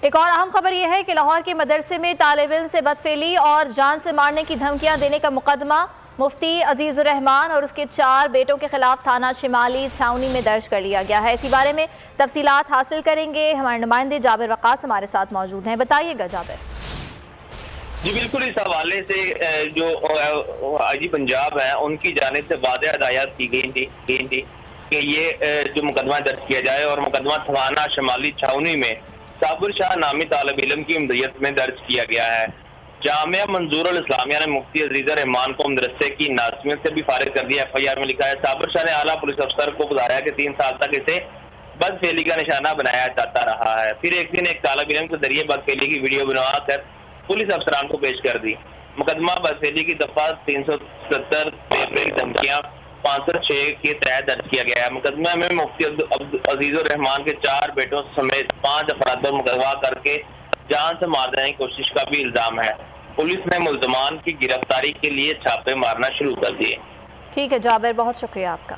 ایک اور اہم خبر یہ ہے کہ لاہور کے مدرسے میں طالب علم سے بدفعلی اور جان سے مارنے کی دھمکیاں دینے کا مقدمہ مفتی عزیز الرحمان اور اس کے 4 بیٹوں کے خلاف تھانہ شمالی چھاؤنی میں درج کر لیا گیا ہے۔ اسی بارے میں تفصیلات حاصل کریں گے، ہمارے نمائندے جابر وقاص ہمارے ساتھ موجود ہیں۔ بتائیے گا جابر۔ جی بالکل، اس حوالے سے جو آئی جی پنجاب ہیں ان کی جانب سے واضح ہدایات کی گئی تھی کہ یہ جو مقدمہ درج کیا جائے، اور مقدمہ تھانہ شمالی چھاؤنی میں صابر شاہ نامی طالب علم کی مدیت میں درج کیا گیا ہے۔ جامعہ منظور الاسلامیہ نے مفتی عزیز الرحمان کو مدرسے کی ناظمیت سے بھی فارغ کر دیا۔ ایف آئی آر میں لکھا ہے صابر شاہ نے اعلیٰ پولیس افسر کو بتایا کہ 3 سال تک اسے بدفعلی کا نشانہ بنایا جاتا رہا ہے۔ پھر ایک دن ایک طالب علم کے ذریعے بدفعلی کی ویڈیو بنوا کر پولیس افسران کو پیش کر دی۔ مقدمہ بدفعلی کی دفعہ 370 کی دھمکیاں 506 کے تحت درج کیا گیا ہے۔ مقدمہ میں مفتی عزیز الرحمان کے 4 بیٹوں سمیت 5 افراد پر مقدمہ کر کے جان سے مار دینے کی کوشش کا بھی الزام ہے۔ پولیس نے ملزمان کی گرفتاری کے لیے چھاپے مارنا شروع کر دیے۔ ٹھیک ہے جابر، بہت شکریہ آپ کا۔